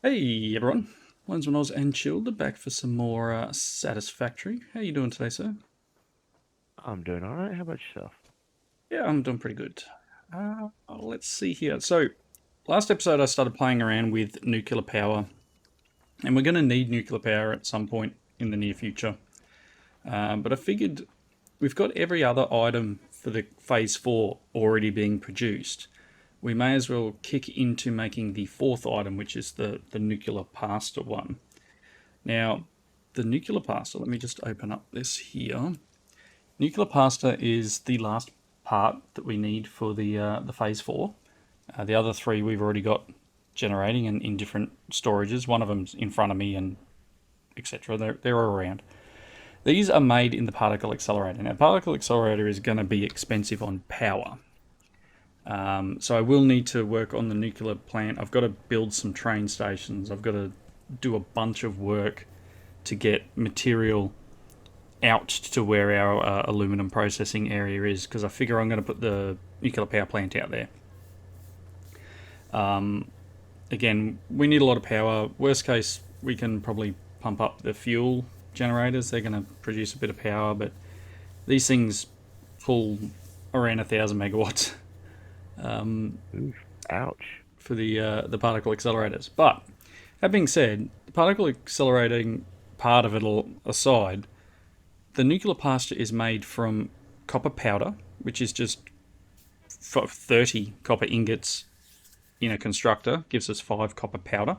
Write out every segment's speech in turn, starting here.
Hey everyone, Mine's Oz and Chilled back for some more Satisfactory. How you doing today, sir? I'm doing all right. How about yourself? Yeah, I'm doing pretty good. Let's see here. So, last episode I started playing around with nuclear power, and we're going to need nuclear power at some point in the near future. But I figured we've got every other item for the Phase 4 already being produced. We may as well kick into making the fourth item, which is the nuclear pasta one. Now, the nuclear pasta, let me just open up this here. Nuclear pasta is the last part that we need for the phase four. The other three we've already got generating and in different storages. One of them's in front of me and etc. They're all around. These are made in the particle accelerator. Now, particle accelerator is going to be expensive on power. So I will need to work on the nuclear plant. I've got to build some train stations. I've got to do a bunch of work to get material out to where our aluminum processing area is, because I figure I'm going to put the nuclear power plant out there. Again, we need a lot of power. Worst case, we can probably pump up the fuel generators. They're going to produce a bit of power, but these things pull around 1,000 megawatts Oof, ouch. for the particle accelerators. But that being said, the particle accelerating part of it aside, the nuclear pasta is made from copper powder, which is just 30 copper ingots in a constructor, gives us 5 copper powder.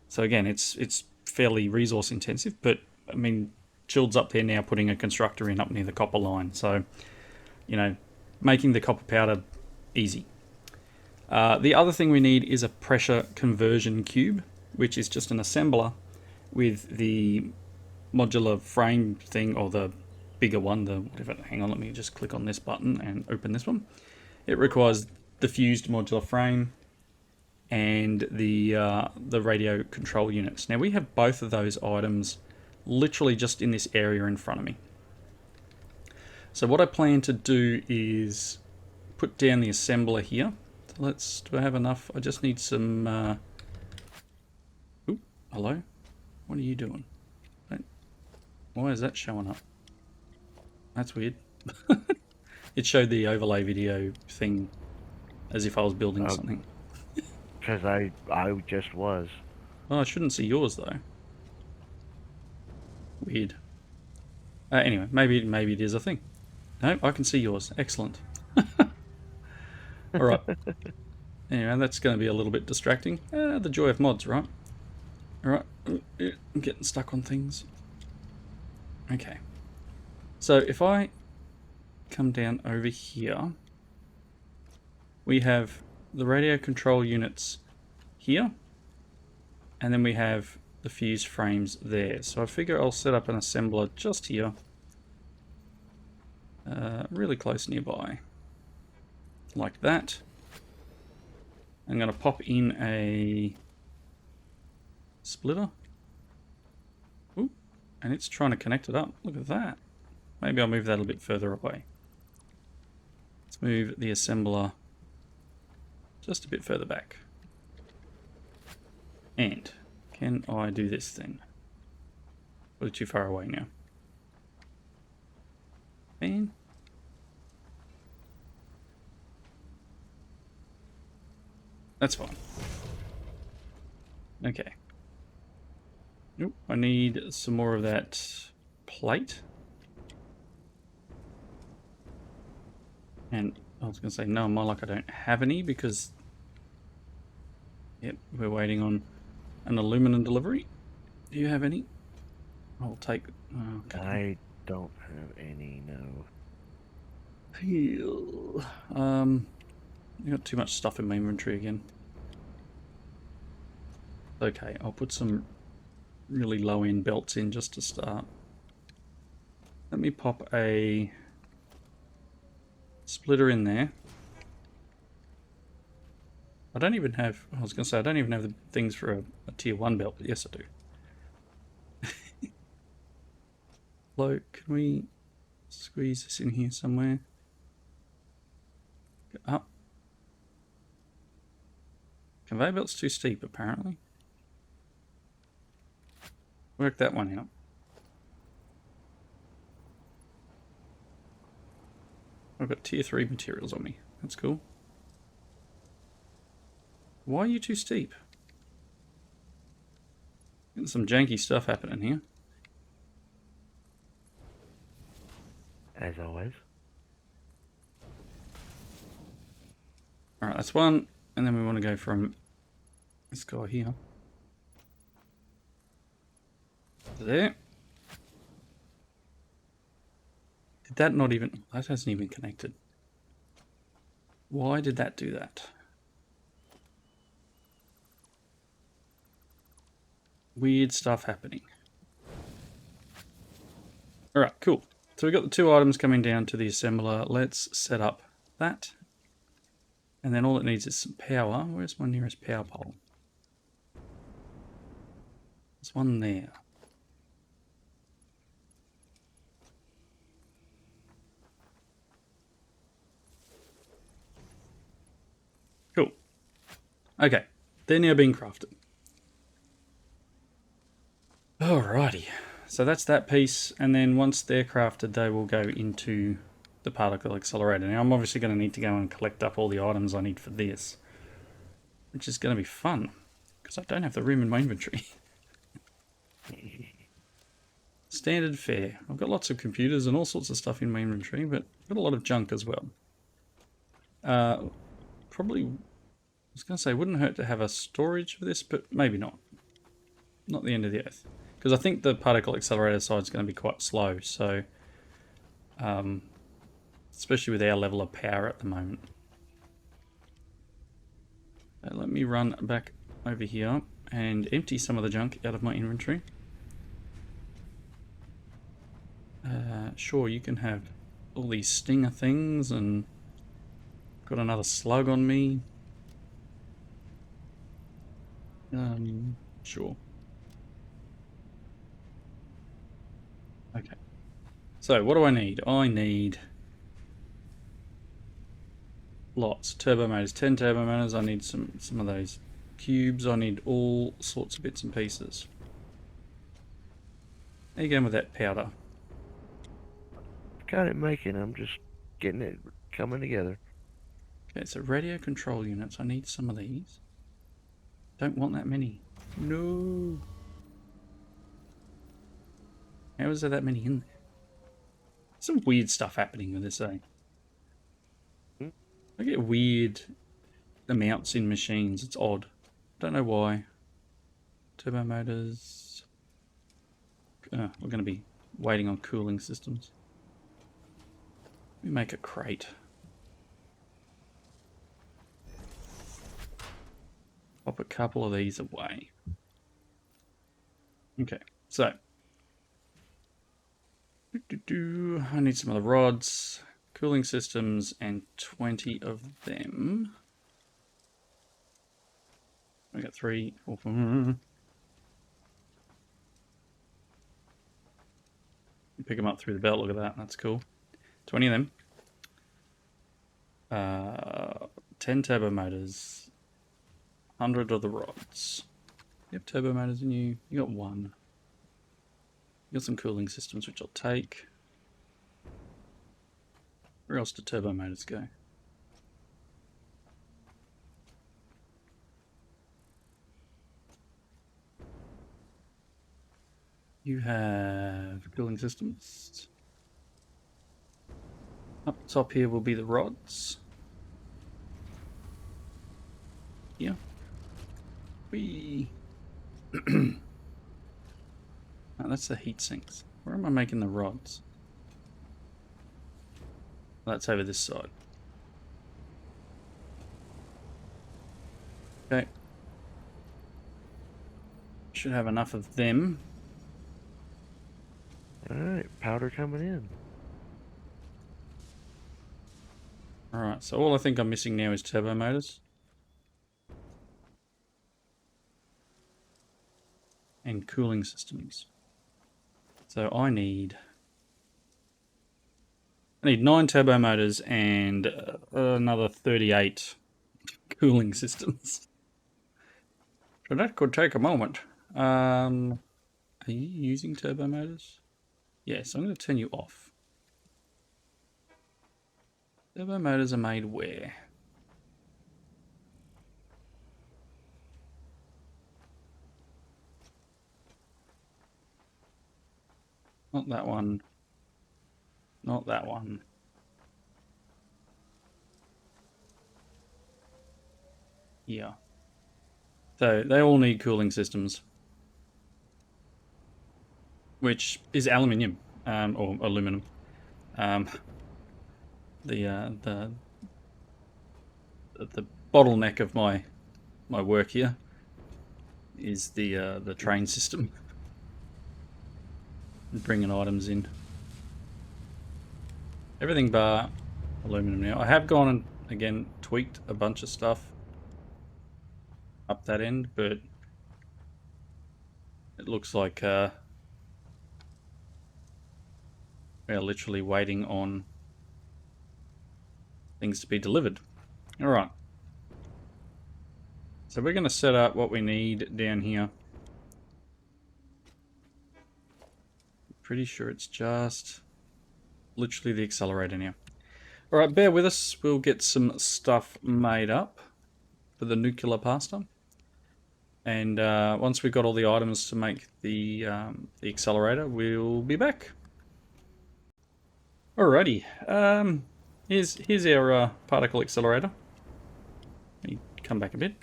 So again, it's fairly resource intensive, but I mean, Chilled's up there now putting a constructor in up near the copper line. So, making the copper powder easy. The other thing we need is a pressure conversion cube, which is just an assembler with the modular frame thing, or the bigger one, the whatever. Hang on, let me just click on this button and open this one. It requires the fused modular frame and the radio control units. Now we have both of those items literally just in this area in front of me. So what I plan to do is put down the assembler here. So do I have enough? I just need some. Oop, hello. What are you doing? Why is that showing up? That's weird. It showed the overlay video thing as if I was building something. Because I just was. Oh, I shouldn't see yours though. Weird. Anyway, maybe it is a thing. No, I can see yours. Excellent. All right. Anyway, that's going to be a little bit distracting. The joy of mods, right? All right. I'm getting stuck on things. Okay. So if I come down over here, we have the radio control units here, and then we have the fuse frames there. So I figure I'll set up an assembler just here, really close nearby, like that. I'm going to pop in a splitter. Ooh, and it's trying to connect it up. Look at that. Maybe I'll move that a bit further away. Let's move the assembler just a bit further back. And can I do this thing? We're too far away now. And that's fine. Okay. Nope, I need some more of that plate. And I was going to say, no, more like I don't have any, because yep, we're waiting on an aluminum delivery. Do you have any? I'll take. Okay. I don't have any, no. I got too much stuff in my inventory again. Okay, I'll put some really low end belts in just to start. Let me pop a splitter in there. I don't even have, I was going to say, I don't even have the things for a tier 1 belt, but yes I do. Hello, can we squeeze this in here somewhere? Go up. Conveyor belt's too steep apparently. work that one out. I've got tier 3 materials on me. That's cool. Why are you too steep? Getting some janky stuff happening here. As always. Alright, that's one. And then we want to go from this guy here to there. Did that not even... That hasn't even connected. Why did that do that? Weird stuff happening. Alright, cool. So we've got the 2 items coming down to the assembler. Let's set up that. And then all it needs is some power. Where's my nearest power pole? There's one there. Cool. Okay, they're now being crafted. Alrighty, so that's that piece, and then once they're crafted, they will go into the particle accelerator. Now, I'm obviously going to need to go and collect up all the items I need for this, which is going to be fun, because I don't have the room in my inventory. Standard fare. I've got lots of computers and all sorts of stuff in my inventory, but I've got a lot of junk as well. Probably, I was going to say, wouldn't hurt to have a storage for this, but maybe not. Not the end of the earth. Because I think the particle accelerator side is going to be quite slow, so especially with our level of power at the moment. Let me run back over here and empty some of the junk out of my inventory. Sure, you can have all these stinger things, and got another slug on me. Sure. Okay. So, what do I need? I need lots. Turbo motors. 10 turbo motors. I need some of those cubes. I need all sorts of bits and pieces. How you going with that powder? Got it making. I'm just getting it coming together. Okay, so radio control units. I need some of these. Don't want that many. No. How is there that many in there? Some weird stuff happening with this, eh? I get weird amounts in machines. It's odd. Don't know why. Turbo motors. We're going to be waiting on cooling systems. Let me make a crate. Pop a couple of these away. Okay, so. I need some of the rods, cooling systems, and 20 of them. I got 3, 4, 5. Pick them up through the belt. Look at that. That's cool. 20 of them. 10 turbo motors. 100 of the rods. You have turbo motors in you. You got 1. You got some cooling systems, which I'll take. Where else do turbo motors go? You have cooling systems. Up top here will be the rods. Yeah. Oh, that's the heat sinks. Where am I making the rods? That's over this side. Okay. Should have enough of them. Alright, powder coming in. Alright, so all I think I'm missing now is turbo motors. And cooling systems. So I need 9 turbo motors and another 38 cooling systems. So that could take a moment. Are Are you using turbo motors? Yes, I'm going to turn you off. Turbo motors are made where? Not that one. Not that one. Yeah. So they all need cooling systems, which is aluminium or aluminum. Um, the bottleneck of my work here is the train system, bringing items in. Everything bar aluminum now. I have gone and again tweaked a bunch of stuff up that end, but it looks like we're literally waiting on things to be delivered. All right. So we're going to set up what we need down here. Pretty sure it's just literally the accelerator now. All right, bear with us. We'll get some stuff made up for the nuclear pasta. And once we've got all the items to make the accelerator, we'll be back. Alrighty. Here's our particle accelerator. Let me come back a bit.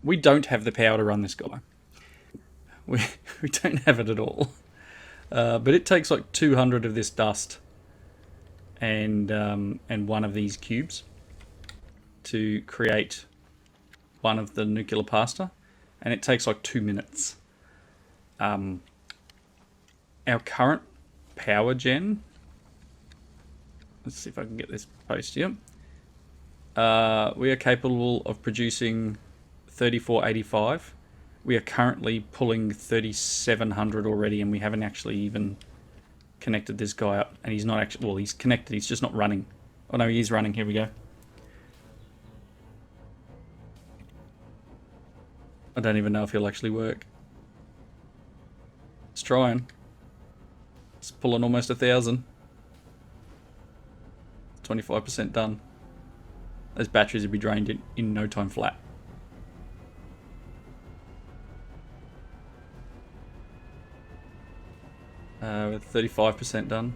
We don't have the power to run this guy. We don't have it at all. But it takes like 200 of this dust and one of these cubes to create one of the nuclear pasta, and it takes like 2 minutes. Our current power gen, let's see if I can get this post here. We are capable of producing 3485. We are currently pulling 3700 already, and we haven't actually even connected this guy up. And he's not actually, well, he's connected, he's just not running. Oh no, he is running. Here we go. I don't even know if he'll actually work. It's trying. It's pulling almost 1,000. 25% done. Those batteries will be drained in no time flat. With 35% done.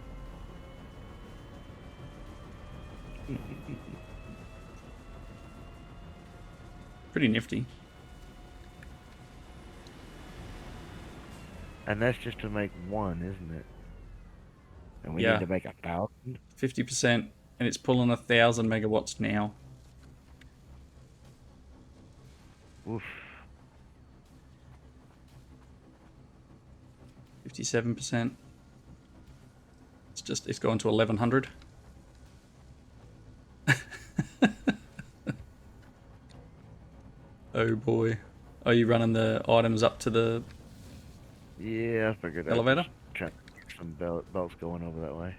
Pretty nifty. And that's just to make one, isn't it? And we Yeah. need to make 1,000? 50%, and it's pulling 1,000 megawatts now. Oof. 57%. It's gone to 1,100. Oh boy. Are you running the items up to the Yeah, I figured elevator? Check some belts going over that way.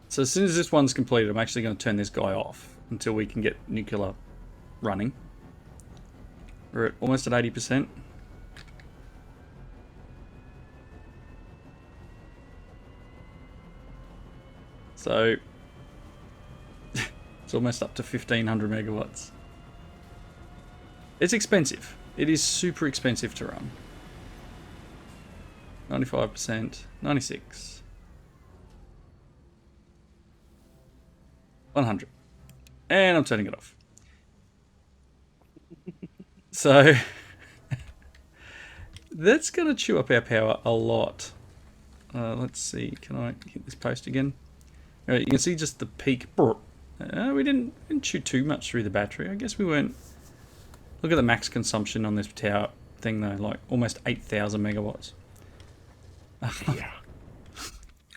So as soon as this one's completed, I'm actually going to turn this guy off until we can get nuclear running. We're at almost at 80%. So it's almost up to 1,500 megawatts. It's expensive. It is super expensive to run. 95%, 96, 100. And I'm turning it off. So that's going to chew up our power a lot. Let's see, can I hit this post again? All right, you can see just the peak. We didn't chew too much through the battery. I guess we weren't. Look at the max consumption on this tower thing though, like almost 8,000 megawatts. Yeah.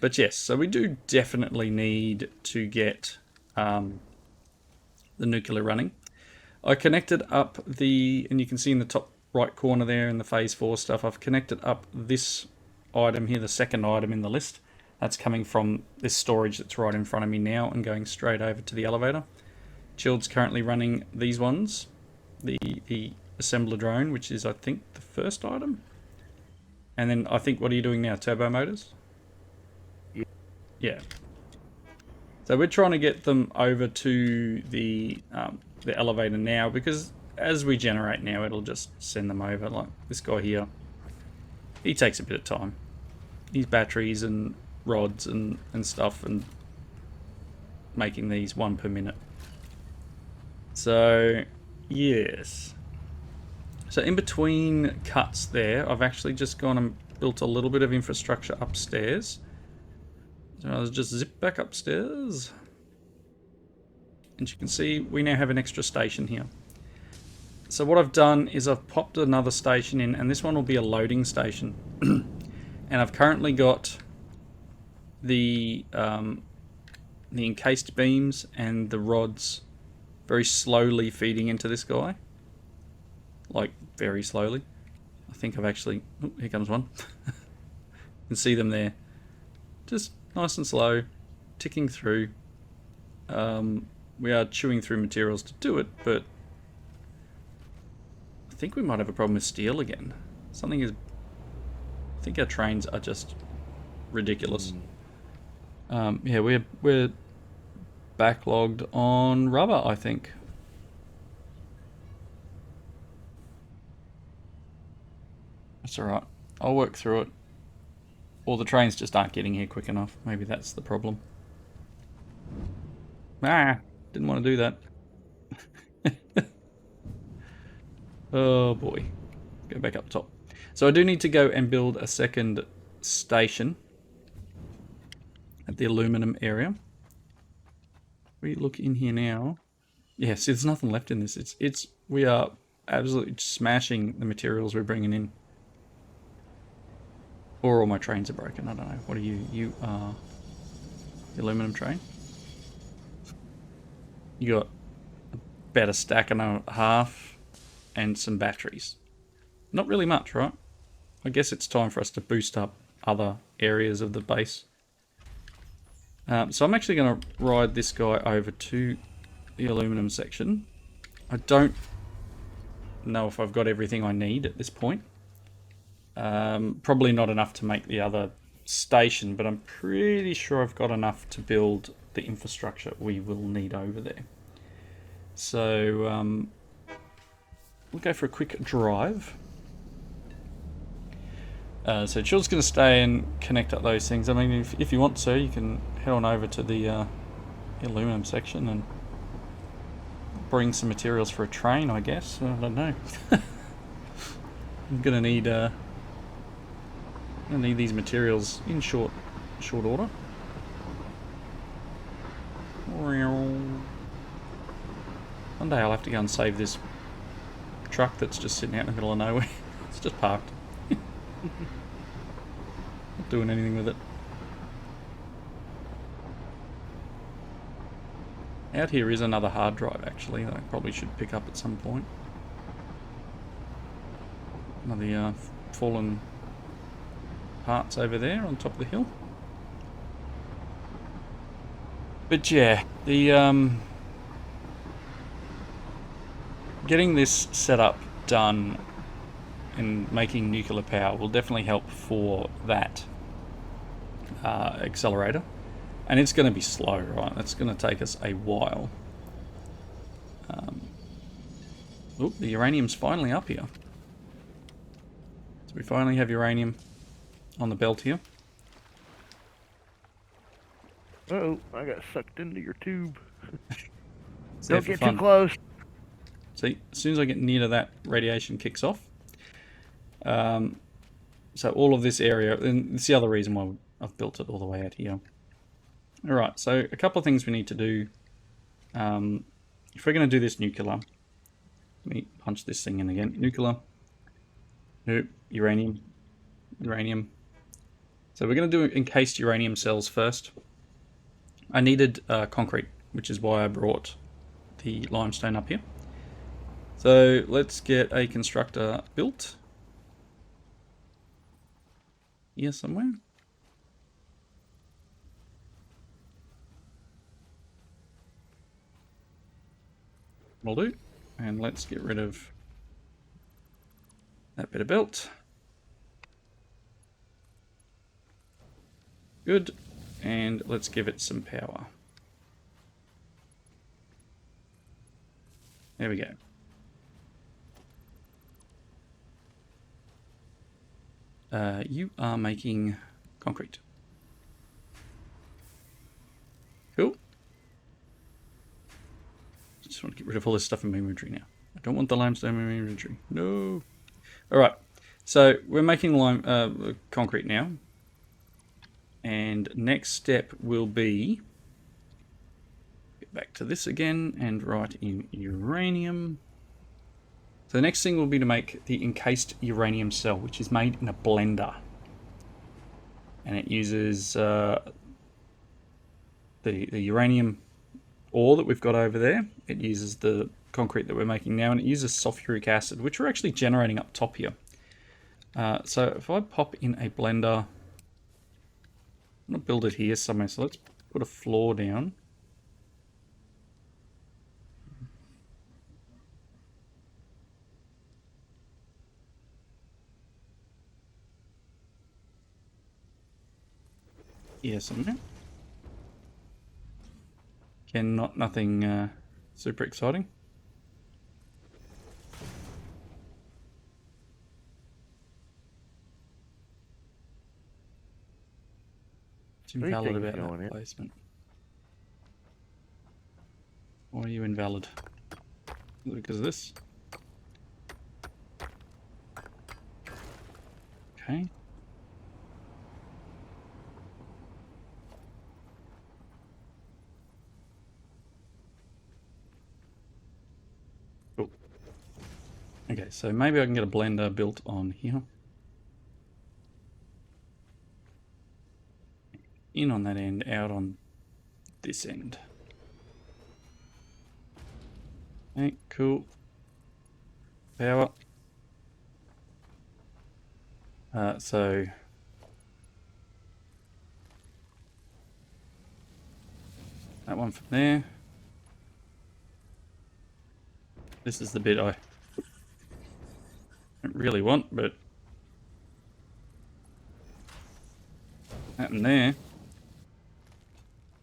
But yes, so we do definitely need to get the nuclear running. I connected up and you can see in the top right corner there in the phase 4 stuff, I've connected up this item here, the second item in the list. That's coming from this storage that's right in front of me now and going straight over to the elevator. Chilled's currently running these ones, the assembler drone, which is, I think, the first item. And then I think, what are you doing now? Turbo motors? Yeah. Yeah. So we're trying to get them over to the elevator now, because as we generate now, it'll just send them over. Like this guy here, he takes a bit of time. These batteries and rods and stuff, and making these 1 per minute. So yes. So in between cuts there, I've actually just gone and built a little bit of infrastructure upstairs. So I'll just zip back upstairs. And you can see we now have an extra station here. So what I've done is I've popped another station in, and this one will be a loading station. And I've currently got the encased beams and the rods very slowly feeding into this guy. Like, very slowly. I think I've actually... Oh, here comes one. You can see them there. Just nice and slow, ticking through. We are chewing through materials to do it, but I think we might have a problem with steel again. Something is... I think our trains are just ridiculous. Yeah, we're backlogged on rubber, I think. That's alright. I'll work through it. Or the trains just aren't getting here quick enough. Maybe that's the problem. Ah, didn't want to do that. Oh boy. Go back up top. So I do need to go and build a second station at the aluminum area. We look in here now. Yeah, see, there's nothing left in this. We are absolutely smashing the materials we're bringing in. Or all my trains are broken. I don't know. What are you? You are the aluminum train. You got about a stack and a half and some batteries. Not really much, right? I guess it's time for us to boost up other areas of the base. So I'm actually going to ride this guy over to the aluminum section. I don't know if I've got everything I need at this point. Probably not enough to make the other station, but I'm pretty sure I've got enough to build the infrastructure we will need over there. So we'll go for a quick drive. So Chill's going to stay and connect up those things. I mean, if you want to, you can head on over to the aluminum section and bring some materials for a train, I guess. I don't know. I'm going to need these materials in short order. One day I'll have to go and save this truck that's just sitting out in the middle of nowhere. It's just parked. Not doing anything with it. Out here is another hard drive, actually, that I probably should pick up at some point. Another fallen parts over there on top of the hill. But yeah, the getting this setup done and making nuclear power will definitely help for that accelerator. And it's going to be slow, right? It's going to take us a while. Oh, the uranium's finally up here. So we finally have uranium on the belt here. Uh-oh, I got sucked into your tube. Don't get too close. See, as soon as I get near to that, radiation kicks off. So all of this area, and it's the other reason why I've built it all the way out here. Alright, so a couple of things we need to do. If we're going to do this nuclear, let me punch this thing in again. Nuclear. Nope. Uranium. Uranium. So we're going to do encased uranium cells first. I needed concrete, which is why I brought the limestone up here. So let's get a constructor built. Here somewhere. Will do. And let's get rid of that bit of belt. Good. And let's give it some power. There we go. You are making concrete. Cool. Just want to get rid of all this stuff in my inventory now. I don't want the limestone in my inventory. No. Alright. So we're making concrete now. And next step will be... Get back to this again and write in uranium. So the next thing will be to make the encased uranium cell, which is made in a blender. And it uses the uranium ore that we've got over there. It uses the concrete that we're making now, and it uses sulfuric acid, which we're actually generating up top here. So if I pop in a blender, I'm going to build it here somewhere. So let's put a floor down. Here somewhere. Again, nothing super exciting. It's invalid about that placement. Why are you invalid? Is it because of this? Okay. Cool. Okay, so maybe I can get a blender built on here. In on that end, out on this end. Okay, cool. Power. So that one from there. This is the bit I don't really want, but that in there.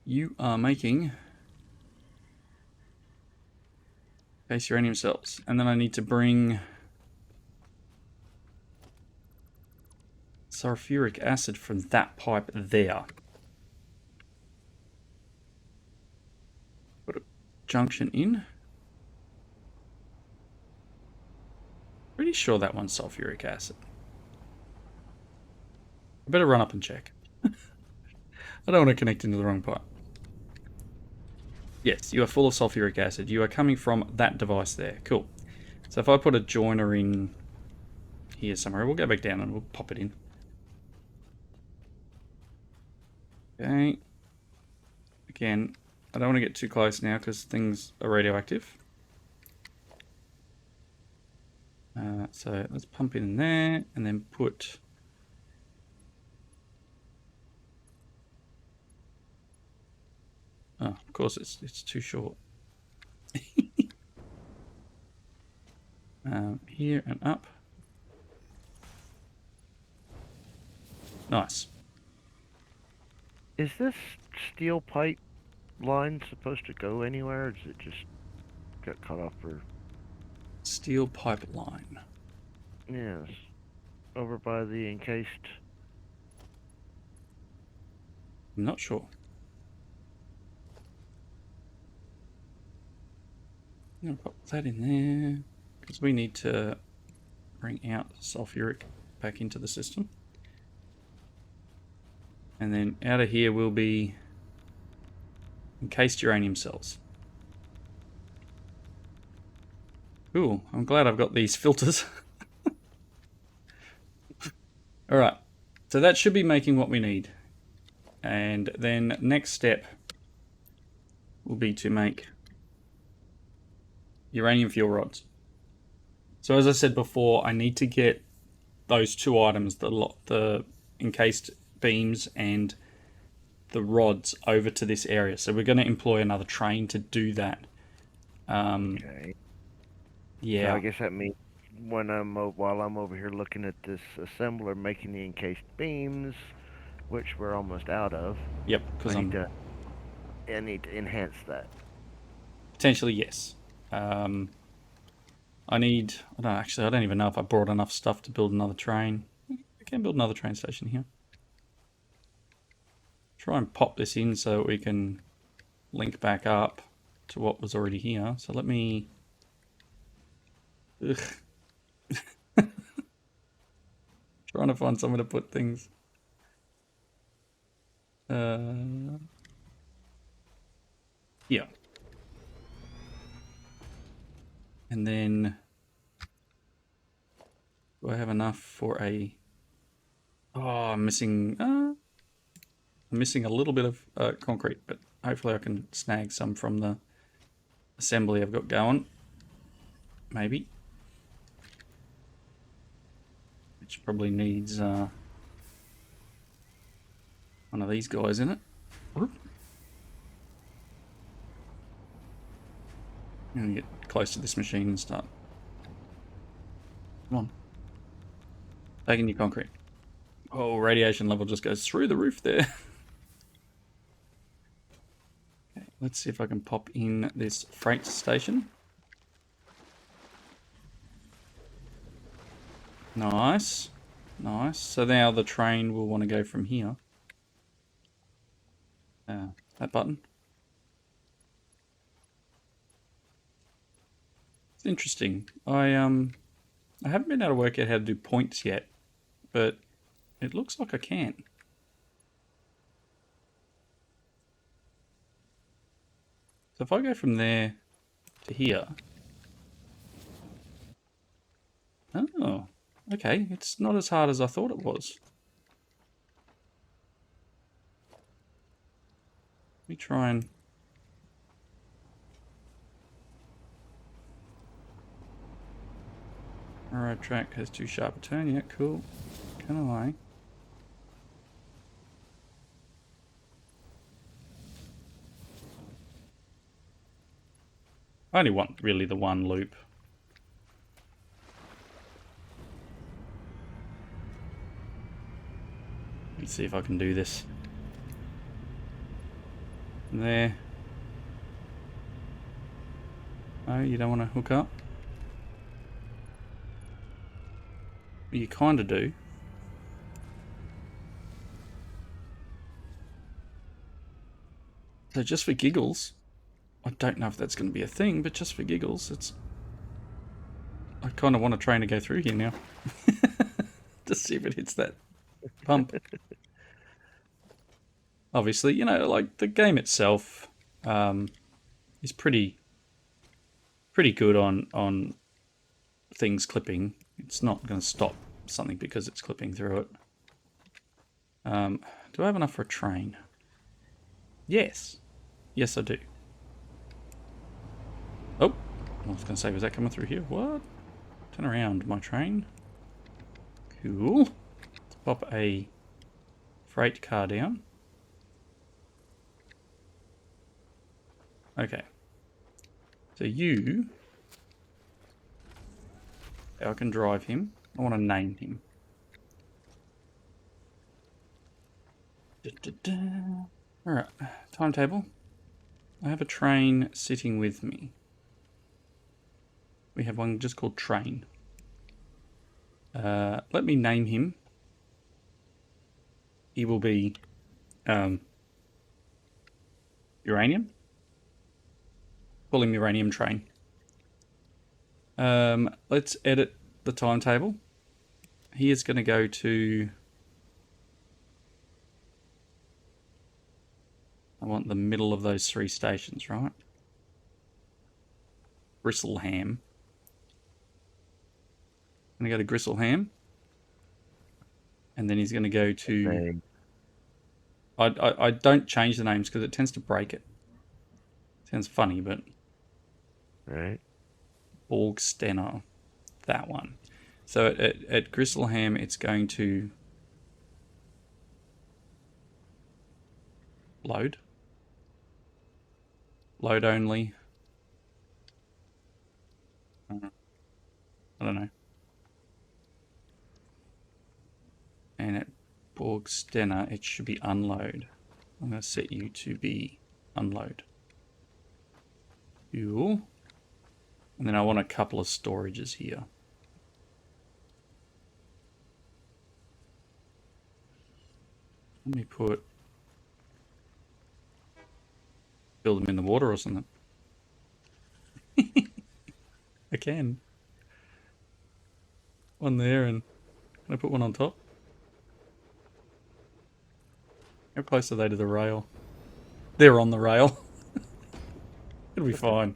You are making base uranium cells, and then I need to bring sulfuric acid from that pipe there. Put a junction in. Pretty sure that one's sulfuric acid. I better run up and check. I don't want to connect into the wrong pipe. Yes, you are full of sulfuric acid. You are coming from that device there. Cool. So if I put a joiner in here somewhere, we'll go back down and we'll pop it in. Okay. Again, I don't want to get too close now because things are radioactive. So let's pump it in there and then put... Oh, of course it's too short. Here and up. Nice. Is this steel pipe line supposed to go anywhere, or does it just get cut off for... Steel pipeline. Yes. Over by the encased... I'm not sure. I'm going to pop that in there because we need to bring out sulfuric back into the system. And then out of here will be encased uranium cells. Cool, I'm glad I've got these filters. Alright, so that should be making what we need. And then next step will be to make uranium fuel rods. So as I said before, I need to get those two items, the encased beams and the rods, over to this area. So we're going to employ another train to do that. Okay. Yeah. So I guess that means while I'm over here looking at this assembler making the encased beams, which we're almost out of. Yep, because I need I'm to I need to enhance that. potentially yes. I need. I don't actually. I don't even know if I brought enough stuff to build another train. I can build another train station here. Try and pop this in so that we can link back up to what was already here. So let me. Ugh. Trying to find somewhere to put things. Yeah. And then do I have enough for a? Oh, I'm missing. I'm missing a little bit of concrete, but hopefully I can snag some from the assembly I've got going. Maybe. Which probably needs one of these guys in it. I'm gonna get close to this machine and start. Come on. Taking your concrete. Oh, radiation level just goes through the roof there. Okay, let's see if I can pop in this freight station. Nice. Nice. So now the train will want to go from here. That button. It's interesting. I haven't been able to work out how to do points yet, but it looks like I can. So if I go from there to here. Oh, okay. It's not as hard as I thought it was. Let me try and... Railroad track has too sharp a turn. Yeah, cool. Can I? I only want really the one loop. Let's see if I can do this. There. Oh, you don't want to hook up? You kind of do. So just for giggles, I don't know if that's going to be a thing, but just for giggles, it's... I kind of want a train to go through here now. To see if it hits that pump. Obviously, you know, like the game itself is pretty good on things clipping. It's not going to stop something because it's clipping through it. Do I have enough for a train? Yes. Yes, I do. Oh, I was going to say, was that coming through here? What? Turn around, my train. Cool. Let's pop a freight car down. Okay. So you... I can drive him. I want to name him. Alright, timetable. I have a train sitting with me. We have one just called Train. Let me name him. He will be Uranium. Call him Uranium Train. Let's edit the timetable. He is going to go to... I want the middle of those three stations, right? Gristleham. Going to go to Gristleham. And then he's going to go to... I don't change the names because it tends to break it. Sounds funny, but... Right. Borgstenner. That one. So at Gristleham, it's going to... Load. Load only. I don't know. And at Borgstena, it should be unload. I'm going to set you to be unload. Cool. And then I want a couple of storages here. Let me build them in the water or something. I can. One there, and can I put one on top? How close are they to the rail? They're on the rail. It'll be fine.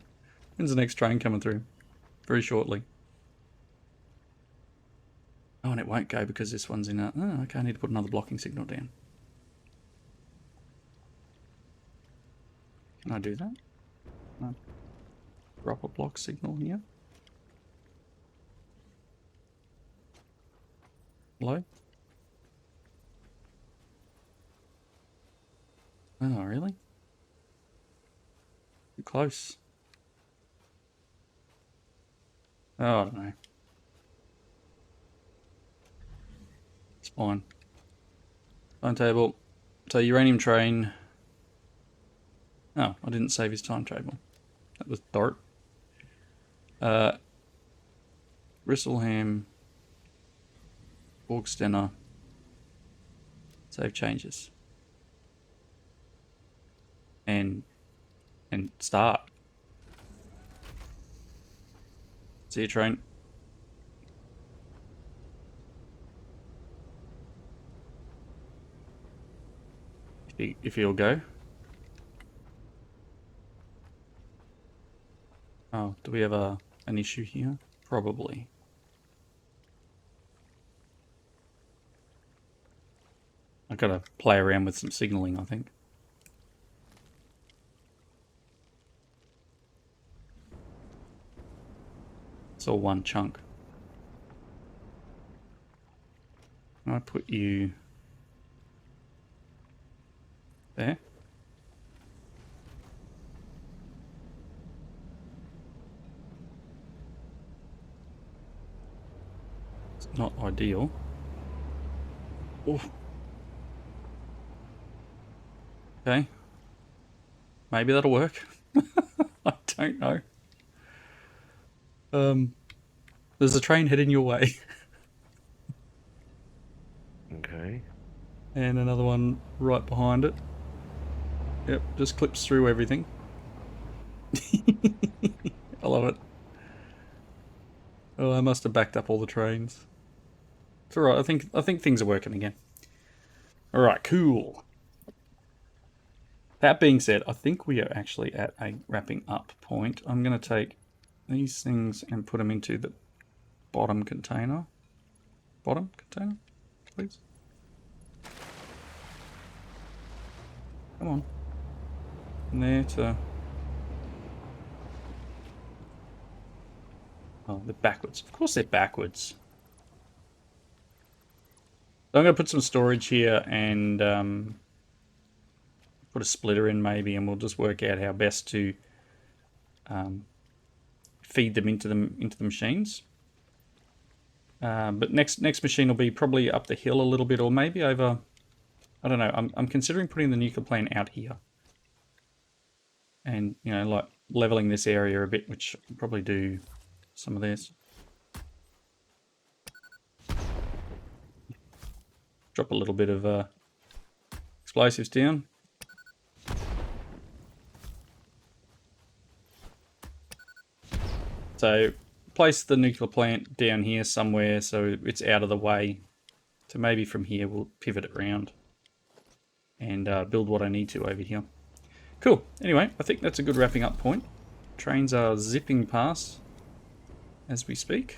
When's the next train coming through? Very shortly. Oh, and it won't go because this one's in a... Oh, okay, I need to put another blocking signal down. Can I do that? No. Drop a block signal here. Hello? Oh, really? Too close. Oh, I don't know. It's fine. Timetable. So, uranium train. Oh, I didn't save his timetable. That was Dart. Risselham. Borgstena. Save changes. And start. See you, train. If he'll go. Oh, do we have an issue here? Probably. I've got to play around with some signaling, I think. It's all one chunk. I put you there. It's not ideal. Oh. Okay. Maybe that'll work. I don't know. There's a train heading your way. Okay. And another one right behind it. Yep, just clips through everything. I love it. Oh, I must have backed up all the trains. It's alright, I think things are working again. Alright, cool. That being said, I think we are actually at a wrapping up point. I'm going to take these things and put them into the bottom container. Bottom container, please. Come on. And there to... Oh, they're backwards. Of course they're backwards. So I'm going to put some storage here and put a splitter in maybe, and we'll just work out how best to feed them into the machines. But next machine will be probably up the hill a little bit, or maybe over... I don't know. I'm considering putting the nuclear plant out here. And, you know, like leveling this area a bit, which I'll probably do some of this. Drop a little bit of explosives down. So place the nuclear plant down here somewhere so it's out of the way. So maybe from here we'll pivot it around and build what I need to over here. Cool. Anyway, I think that's a good wrapping up point. Trains are zipping past as we speak.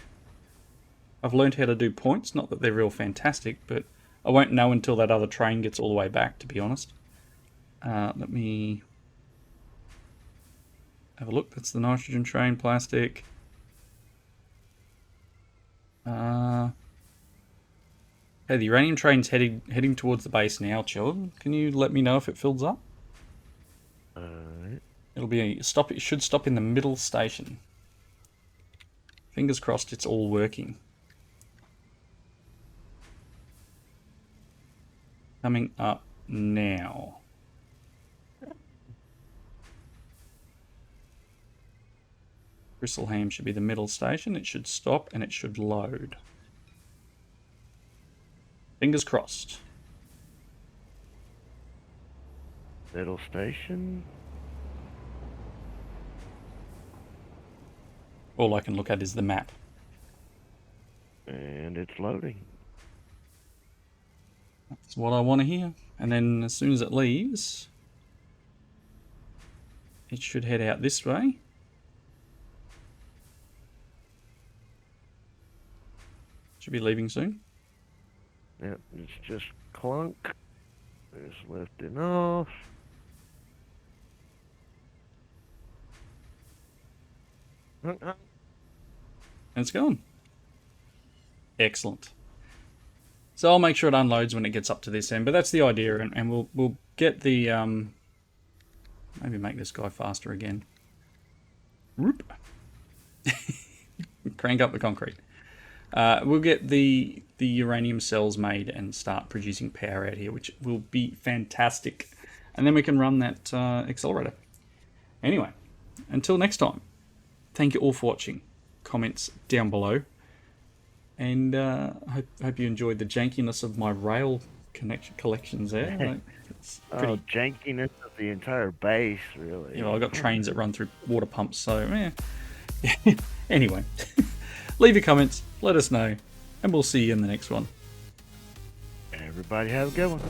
I've learned how to do points. Not that they're real fantastic, but I won't know until that other train gets all the way back, to be honest. Let me have a look. That's the nitrogen train, plastic. Hey, the uranium train's heading towards the base now, Chilled. Can you let me know if it fills up? It'll be a stop. It should stop in the middle station. Fingers crossed it's all working. Coming up now. Bristleham should be the middle station. It should stop and it should load. Fingers crossed. Middle station. All I can look at is the map. And it's loading. That's what I want to hear. And then as soon as it leaves, it should head out this way. Should be leaving soon. Yep, it's just clunk. It's lifting off. And it's gone. Excellent. So I'll make sure it unloads when it gets up to this end, but that's the idea, and we'll get the maybe make this guy faster again. Whoop. Crank up the concrete. We'll get the uranium cells made and start producing power out here, which will be fantastic. And then we can run that accelerator. Anyway, until next time, thank you all for watching. Comments down below. And hope you enjoyed the jankiness of my rail collections there. It's pretty... Oh, jankiness of the entire base, really. You know, I've got trains that run through water pumps, so yeah. Anyway, leave your comments, let us know, and we'll see you in the next one. Everybody have a good one.